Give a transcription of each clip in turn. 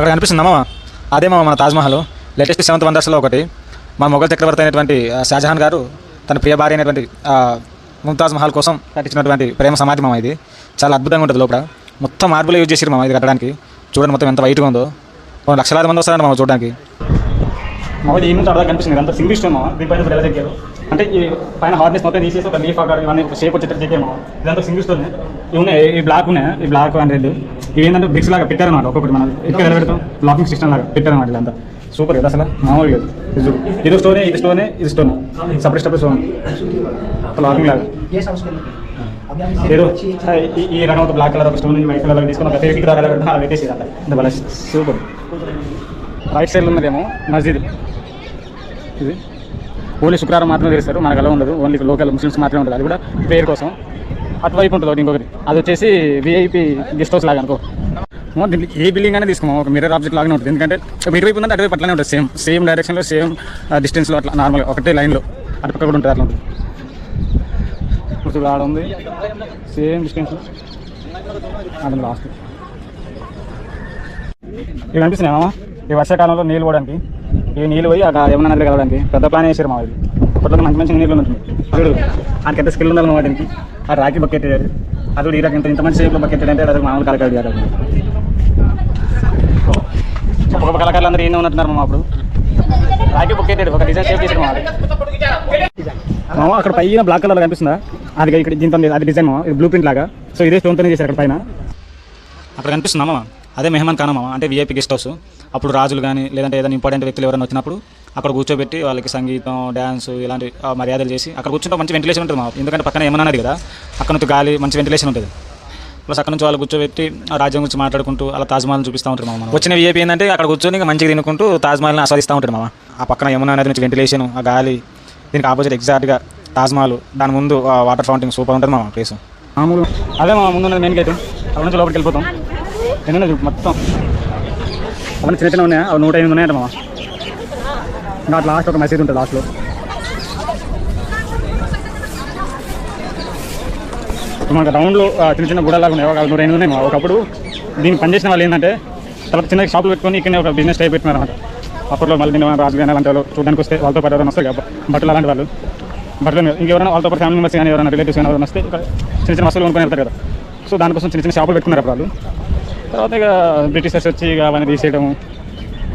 అక్కడ కనిపిస్తుందమ్మా అదేమో మన తాజ్మహల్ లేటెస్ట్ 7th వండర్స్లో ఒకటి. మన మొఘల్ చక్రవర్తి అయినటువంటి షాజహాన్ గారు తన ప్రియ భార్య అయినటువంటి ముంతాజ్ మహల్ కోసం కట్టించినటువంటి ప్రేమ సమాధి మామ. ఇది చాలా అద్భుతంగా ఉంటుంది. లోపల మొత్తం మార్బుల్ యూజ్ చేసారు మామ ఇది కట్టడానికి. చూడండి మొత్తం ఎంత వైట్గా ఉందో. లక్షలాది మంది వస్తారండి మామ చూడడానికి. మామూలు ఈ నుంచి అర్థం కనిపిస్తుంది. అంత సింగిల్ స్టోన్ మామ. దీనిపైన ఎలా చెక్కారు అంటే ఈ పైన హార్డ్నెస్ మొత్తం తీసేసి ఒక లీఫ్ ఆకారం ఇవన్నీ ఒక షేప్ వచ్చేటట్టు చెక్కారు మామ. ఇదంతా సింగిల్ స్టోన్. ఇవి ఉన్నాయి, ఈ బ్లాక్ ఉన్నాయి, ఈ బ్లాక్ అండ్ రెడ్. ఇవి ఏంటంటే బ్రిక్స్ లాగా పెట్టారన్నమాట. ఒక్కొక్కటి మనం ఇక్కడ పెడతాం లాకింగ్ సిస్టమ్ లాగా పెట్టారన్నమాట. ఇదంతా సూపర్ కదా అసలు మామూలుగా. ఇది స్టోనే, ఇది స్టోనే, ఇది stone separate separate stone locking లాగా. ఏదో ఈ రకం ఒక బ్లాక్ కలర్ ఒక స్టోన్ వైట్ కలర్ తీసుకుని ఒక ఫేక్ అలా పెట్టేసి అంత బాగా సూపర్. రైట్ సైడ్లో ఉన్నదేమో మస్జిద్. ఇది ఓన్లీ శుక్రవారం మాత్రమే తెరుస్తారు, మనకు అలా ఉండదు. ఓన్లీ లోకల్ ముస్లిమ్స్ మాత్రమే ఉంటుంది. అది కూడా ప్రేయర్ కోసం. అటువైపు ఉంటుంది ఒకటి, ఇంకొకటి అది వచ్చేసి విఐపి గెస్ట్ హౌస్ లాగా అనుకో. దీనికి ఏ బిల్డింగ్ అనేది తీసుకోమో ఒక మిర్రర్ ఆబ్జెక్ట్ లాగానే ఉంటుంది. ఎందుకంటే ఇటువైపు ఉందంటే అటువైపు అట్లానే ఉంటుంది. సేమ్ డైరెక్షన్లో సేమ్ డిస్టెన్స్లో అట్లా నార్మల్గా ఒకటే లైన్లో అటుపక్క కూడా ఉంటుంది. అట్లా ఉంటుంది. ఇప్పుడు ఆడ ఉంది సేమ్ డిస్టెన్స్లో అది లాస్ట్. ఇవి అనిపిస్తున్నాయా ఈ వర్షాకాలంలో నీళ్ళు పోవడానికి. ఈ నీళ్ళు పోయి అక్కడ యమునా నదిలో కలవడానికి పెద్ద ప్లాన్ వేసారు మా ఇది. అప్పట్లో మంచి మంచి నీళ్ళు ఉంటుంది. చూడు ఆయనకి ఎంత స్కిల్ ఉండాలి మా దీనికి. ఆ రాకి బకెట్ అది కూడా ఈ రకం ఇంత మంచి షేప్లో బకెట్ అంటే అది మామూలు కలకాడు కాదు. ఒక్కొక్క కళాకారులు అందరూ ఏమో ఉన్నట్టున్నారు మా. అప్పుడు రాకి బకెట్ ఒక డిజైన్ షేప్ చేసారు మా. అక్కడ పైన బ్లాక్ కలర్ కనిపిస్తుందా, అది ఇక్కడ దీంతో అది డిజైన్ ఇది బ్లూ ప్రింట్ లాగా. సో ఇదే స్టోన్తోనే చేశారు అక్కడ పైన. అక్కడ కనిపిస్తుందా అదే మెహమాన్ ఖానా మామ, అంటే విఐపి గెస్ట్ హౌస్. అప్పుడు రాజులు కానీ లేదంటే ఏదైనా ఇంపార్టెంట్ వ్యక్తులు ఎవరైనా వచ్చినప్పుడు అక్కడ కూర్చోబెట్టి వాళ్ళకి సంగీతం డ్యాన్స్ ఇలాంటి మర్యాదలు చేసి అక్కడ కూర్చుంటే మంచి వెంటిలేషన్ ఉంటుంది మామ. ఎందుకంటే పక్కన ఏమన్నా ఉన్నది కదా, అక్కడ నుంచి గాలి మంచి వెంటిలేషన్ ఉంటుంది. ప్లస్ అక్కడ నుంచి వాళ్ళు కూర్చోబెట్టి ఆ రాజ్యం గురించి మాట్లాడుకుంటూ అలా తాజ్మహల్ని చూపిస్తూ ఉంటారు మామ. వచ్చిన విఐపి ఏంటంటే అక్కడ కూర్చొని ఇంకా మంచిగా తినుకుంటూ తాజ్మహల్ని ఆస్వాదిస్తూ ఉంటారు మామ. ఆ పక్కన యమునా నది నుంచి వెంటిలేషన్, ఆ గాలి, దీనికి ఆపోజిట్ ఎగ్జాక్ట్గా తాజ్మహల్, దాని ముందు వాటర్ ఫౌంటైన్ సూపర్ ఉంటుంది మామ ప్లేస్. మామూలు అదే మా ముందు ఉన్నది మెయిన్ గేట్. అక్కడ నుంచి లోపలికి వెళ్ళిపోతాం. ఎన్న మొత్తం అవన్నీ చిన్న చిన్న ఉన్నాయా, అవి 108 ఉన్నాయంట మామ. ఇంకా లాస్ట్ ఒక మెసేజ్ ఉంటుంది లాస్ట్లో. మనకు రౌండ్లో చిన్న చిన్న గుడలాగా ఉన్నాయి, ఒక 108 ఉన్నాయి. ఒకప్పుడు దీనికి పనిచేసిన వాళ్ళు ఏంటంటే తర్వాత చిన్న షాపులు పెట్టుకొని ఇక్కడనే ఒక బిజినెస్ టైప్ పెట్టినారన్నమాట. అప్పట్లో మళ్ళీ దీని రాజు కానీ అలాంటి వాళ్ళు చూడడానికి వస్తే వాళ్ళతో పాటు ఎవరైనా వస్తారు కదా బట్టలు అలాంటి వాళ్ళు. బట్టలు ఇంకెవరైనా వాళ్ళతో పాటు ఫ్యామిలీ మెంబర్స్ కానీ ఎవరైనా రిలేటివ్స్ కానీ ఎవరైనా వస్తే చిన్న చిన్న వస్తువులు కొనుక్కొని వెళ్తారు కదా. సో దానికోసం చిన్న చిన్న షాపులు పెట్టుకున్నారు వాళ్ళు. తర్వాత ఇక బ్రిటిషర్స్ వచ్చి ఇక అవన్నీ తీసేయడం.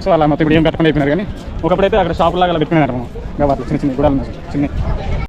సో అలా మొత్తం ఇప్పుడు ఏం పెట్టకుండా అయిపోయినారు. కానీ ఒకప్పుడైతే అక్కడ షాపులాగా అలా పెట్టుకున్నారు. ఇక వాళ్ళు చిన్న చిన్న గుడాలు చిన్న